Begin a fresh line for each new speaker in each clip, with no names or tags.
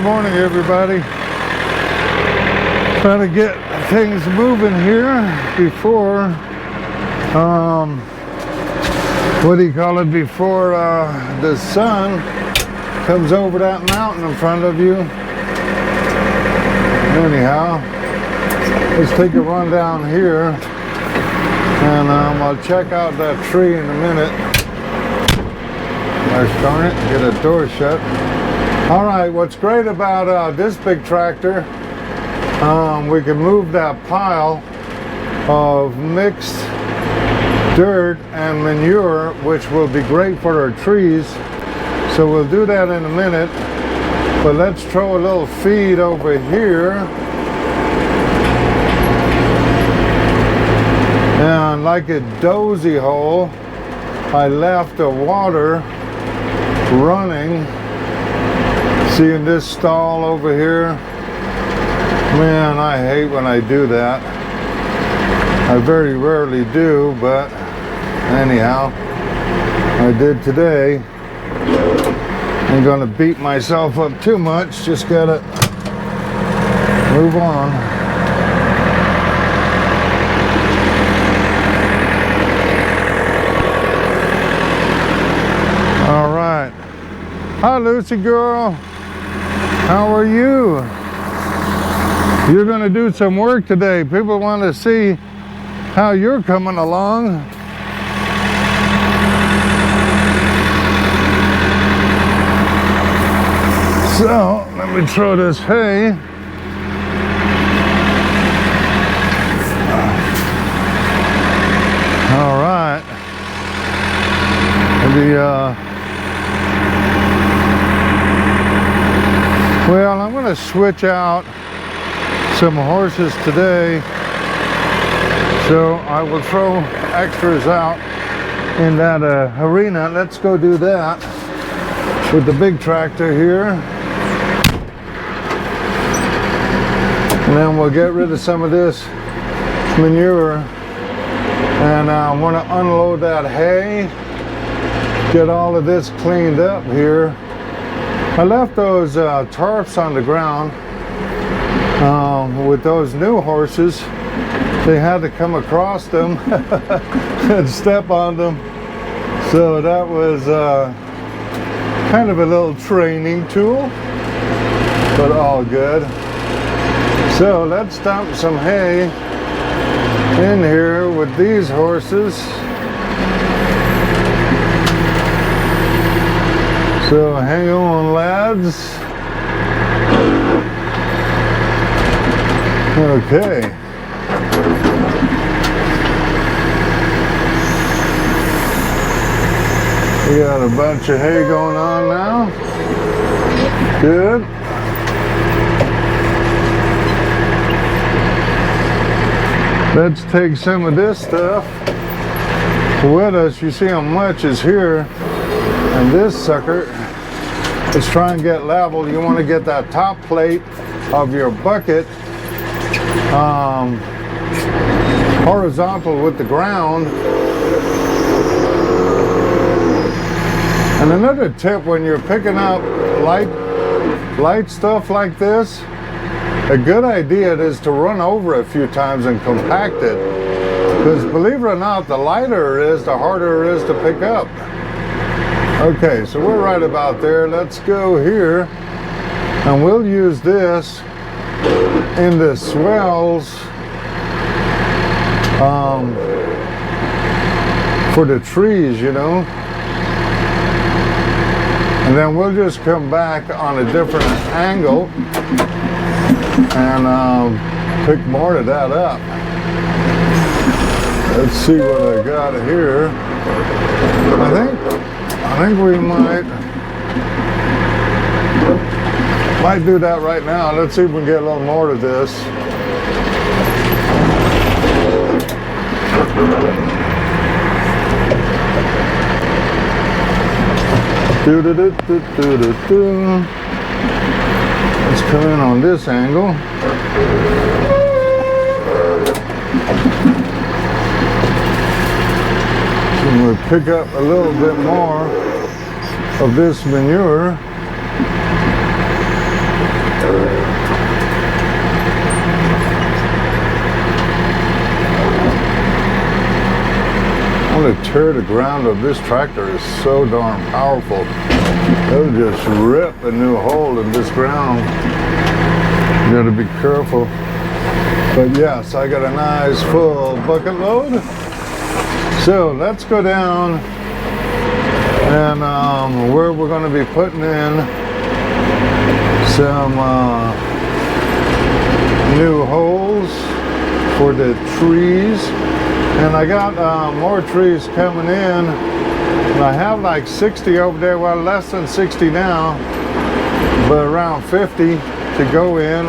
morning, everybody. Trying to get things moving here before, before the sun comes over that mountain in front of you. Anyhow, let's take a run down here, and I'll check out that tree in a minute. Gosh darn it, get a door shut. All right, what's great about this big tractor, we can move that pile of mixed dirt and manure, which will be great for our trees. So we'll do that in a minute, but let's throw a little feed over here. And like a dozy hole, I left the water running. See in this stall over here? Man, I hate when I do that. I very rarely do, but anyhow, I did today. I'm gonna beat myself up too much, just gotta move on. All right. Hi, Lucy girl. How are you? You're gonna do some work today. People want to see how you're coming along. So, let me throw this hay. All right. Well, I'm going to switch out some horses today, so I will throw extras out in that arena. Let's go do that with the big tractor here, and then we'll get rid of some of this manure, and I want to unload that hay, get all of this cleaned up here. I left those tarps on the ground. With those new horses, they had to come across them and step on them. So that was kind of a little training tool, but all good. So let's dump some hay in here with these horses. So hang on, lads. Okay. We got a bunch of hay going on now. Good. Let's take some of this stuff with us. You see how much is here. And this sucker, let's try and get level. You want to get that top plate of your bucket horizontal with the ground. And another tip, when you're picking up light stuff like this, a good idea is to run over a few times and compact it, because believe it or not, the lighter it is, the harder it is to pick up. Okay, so we're right about there. Let's go here, and we'll use this in the swells for the trees, you know. And then we'll just come back on a different angle and pick more of that up. Let's see what I got here. I think we might do that right now. Let's see if we can get a little more of this. Let's come in on this angle. And we'll pick up a little bit more of this manure. The tear the ground of this tractor is so darn powerful. It'll just rip a new hole in this ground. You gotta be careful. But yes, I got a nice full bucket load. So let's go down and where we're gonna be putting in some new holes for the trees. And I got more trees coming in. And I have like 60 over there, well less than 60 now, but around 50 to go in.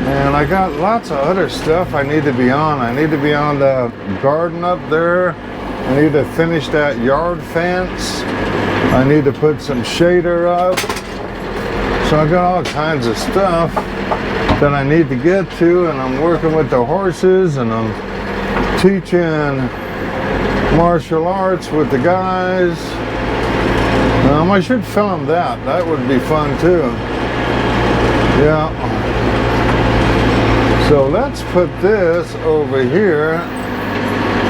And I got lots of other stuff I need to be on. I need to be on the garden up there. I need to finish that yard fence. I need to put some shader up. So I got all kinds of stuff that I need to get to, and I'm working with the horses, and I'm teaching martial arts with the guys. I should film that. That would be fun too. Yeah. So let's put this over here,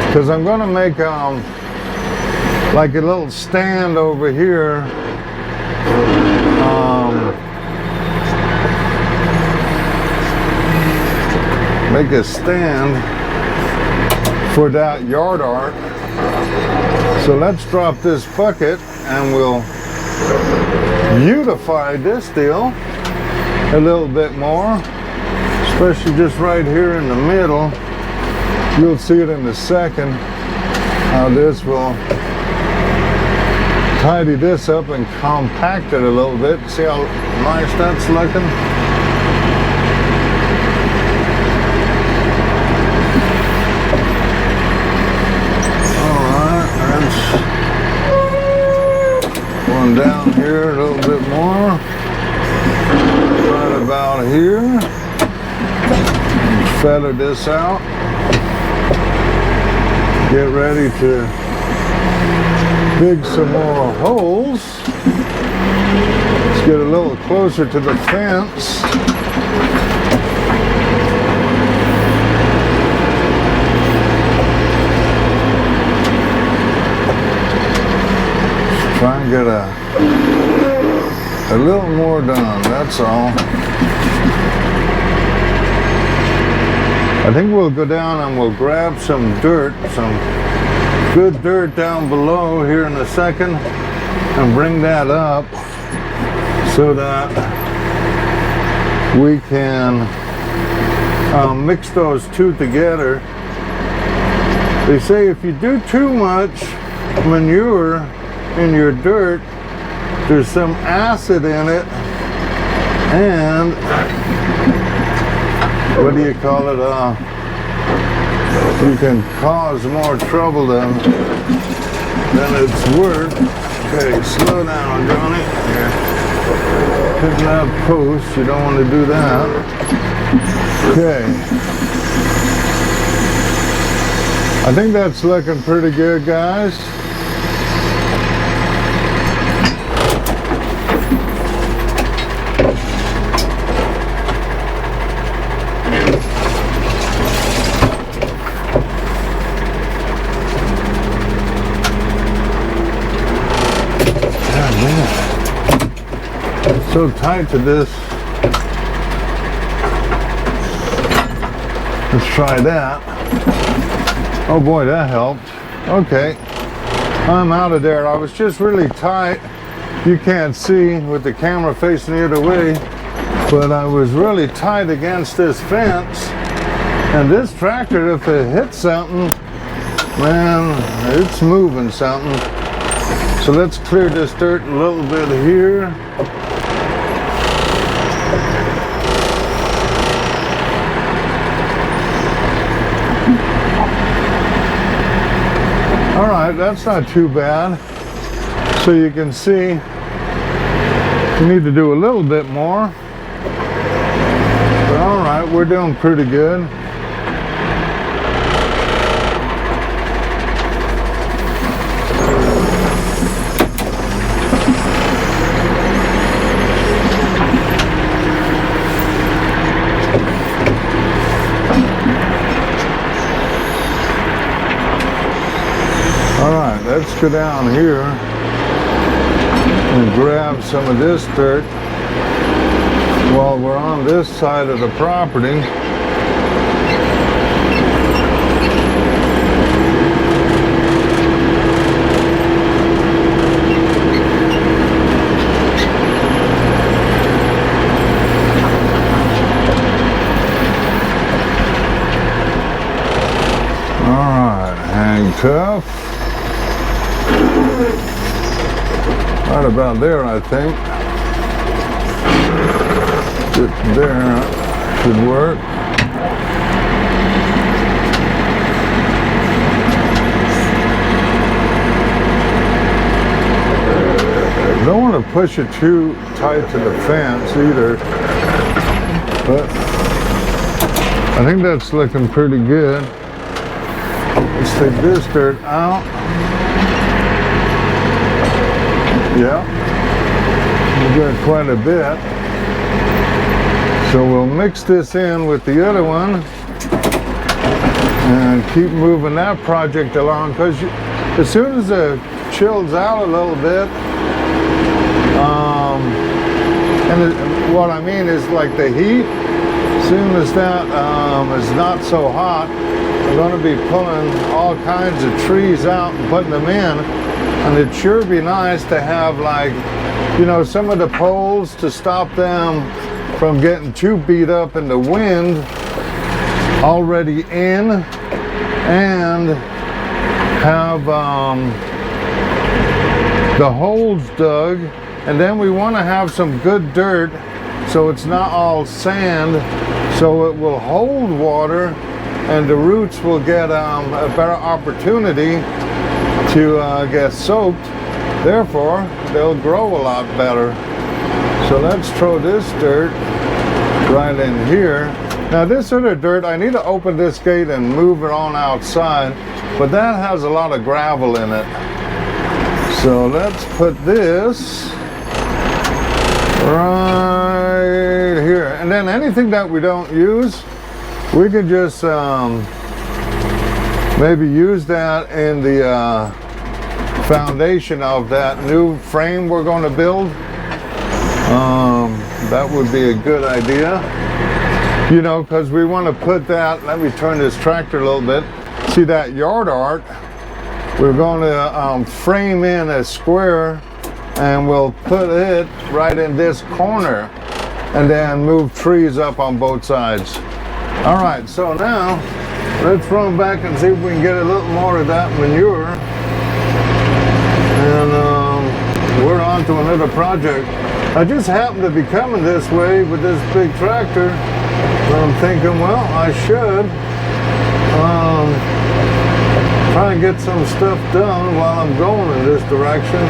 because I'm going to make like a little stand over here. Make a stand for that yard art. So let's drop this bucket and we'll beautify this deal a little bit more, especially just right here in the middle. You'll see it in a second how this will tidy this up and compact it a little bit. See how nice that's looking? Down here a little bit more, right about here. Feather this out. Get ready to dig some more holes. Let's get a little closer to the fence. Try and get a little more done, that's all. I think we'll go down and we'll grab some dirt, some good dirt down below here in a second, and bring that up so that we can mix those two together. They say if you do too much manure in your dirt, there's some acid in it, and what do you call it, you can cause more trouble than it's worth. Okay, slow down, Johnny. Here, hitting that post, you don't want to do that. Okay, I think that's looking pretty good, guys. So tight to this. Let's try that. Oh boy, that helped. Okay, I'm out of there. I was just really tight. You can't see with the camera facing the other way, but I was really tight against this fence. And this tractor, if it hits something, man, it's moving something. So let's clear this dirt a little bit here. All right, that's not too bad. So you can see we need to do a little bit more. But all right, we're doing pretty good. let's go down here and grab some of this dirt while we're on this side of the property. Tough. Right about there, I think. Just there should work. Don't want to push it too tight to the fence either, but I think that's looking pretty good. Let's take this dirt out. Yeah, we got quite a bit. So we'll mix this in with the other one and keep moving that project along, because as soon as it chills out a little bit, what I mean is like the heat, as soon as that is not so hot, we're going to be pulling all kinds of trees out and putting them in, and it'd sure be nice to have, like, you know, some of the poles to stop them from getting too beat up in the wind already in, and have the holes dug. And then we want to have some good dirt so it's not all sand, so it will hold water and the roots will get a better opportunity to get soaked. Therefore, they'll grow a lot better. So let's throw this dirt right in here. Now this other dirt, I need to open this gate and move it on outside, but that has a lot of gravel in it. So let's put this right here. And then anything that we don't use, we can just maybe use that in the foundation of that new frame we're going to build. That would be a good idea, you know, because we want to put that, let me turn this tractor a little bit, see that yard art, we're going to frame in a square, and we'll put it right in this corner and then move trees up on both sides. All right, so now let's run back and see if we can get a little more of that manure, and we're on to another project. I just happened to be coming this way with this big tractor, and I'm thinking, well, I should try and get some stuff done while I'm going in this direction.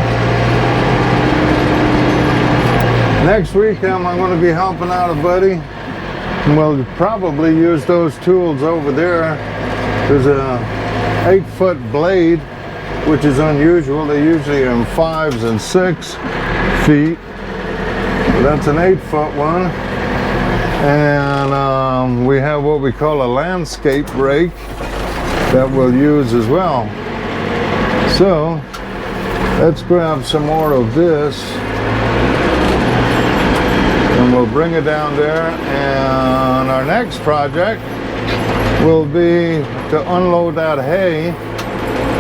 Next week, I'm going to be helping out a buddy, and we'll probably use those tools over there. There's a 8-foot blade, which is unusual. They usually are in 5s and 6 feet. That's an 8-foot one, and we have what we call a landscape rake that we'll use as well. So let's grab some more of this, and we'll bring it down there, and our next project will be to unload that hay,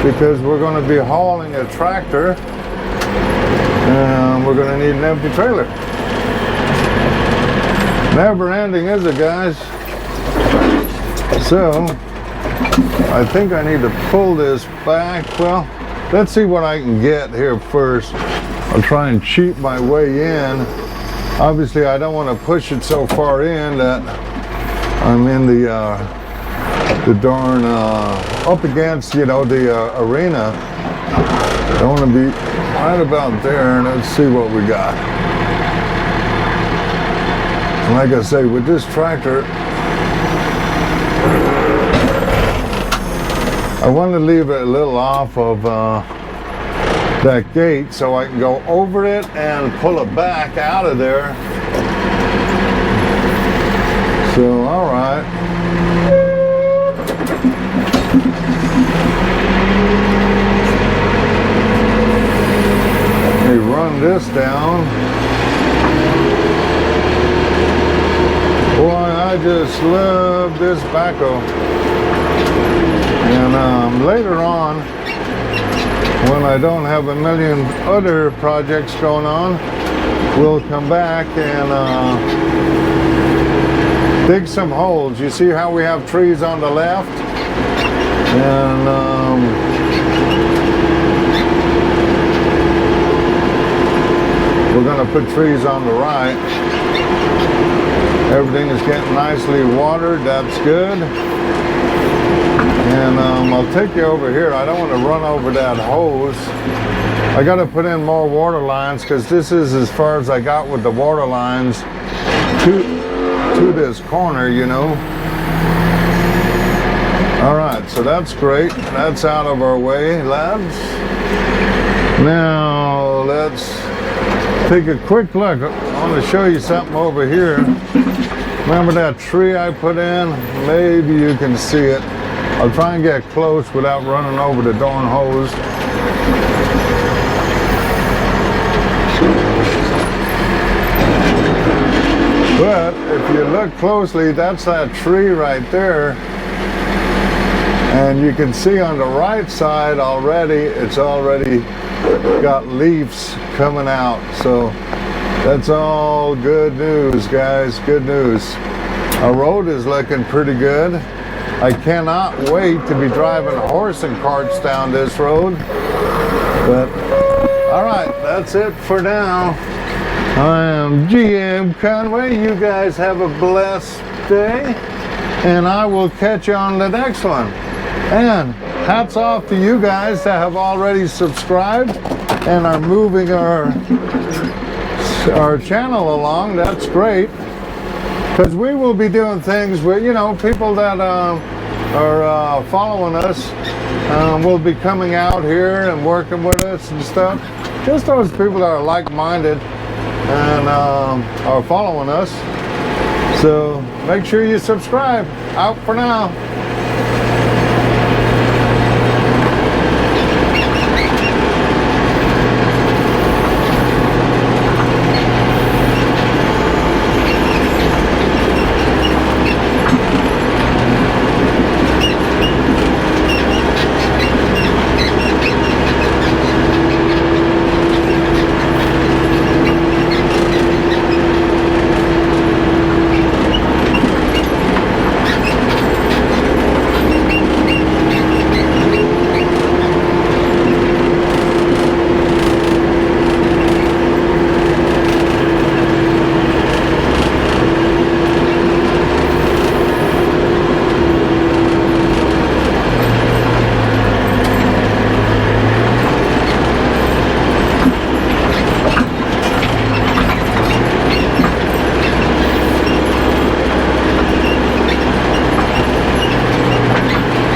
because we're going to be hauling a tractor, and we're going to need an empty trailer. Never ending, is it, guys? So I think I need to pull this back. Well, let's see what I can get here first. I'll try and cheat my way in. Obviously, I don't want to push it so far in that I'm in the darn up against, you know, the arena. I want to be right about there, and let's see what we got. Like I say, with this tractor, I want to leave it a little off of that gate so I can go over it and pull it back out of there. So, all right. run this down. Boy, I just love this backhoe. And later on, when I don't have a million other projects going on, we'll come back and dig some holes. You see how we have trees on the left? And we're going to put trees on the right. Everything is getting nicely watered. That's good. And I'll take you over here. I don't want to run over that hose. I got to put in more water lines because this is as far as I got with the water lines to this corner, you know. All right, so that's great. That's out of our way, lads. Now let's take a quick look. I want to show you something over here. Remember that tree I put in? Maybe you can see it. I'll try and get close without running over the darn hose. But if you look closely, that's that tree right there. And you can see on the right side already, it's already got leaves coming out. So that's all good news, guys, good news. Our road is looking pretty good. I cannot wait to be driving horse and carts down this road. But, all right, that's it for now. I am GM Conway. You guys have a blessed day, and I will catch you on the next one. And hats off to you guys that have already subscribed and are moving our channel along. That's great, because we will be doing things with, you know, people that are following us will be coming out here and working with us and stuff. Just those people that are like-minded and are following us. So make sure you subscribe. Out for now.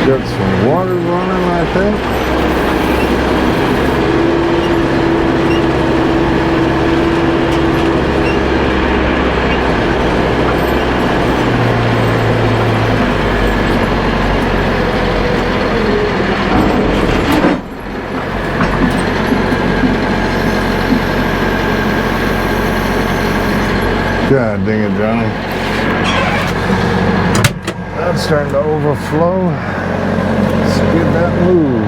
Got some water running, I think. God dang it, Johnny. That's starting to overflow. Let's get that moved.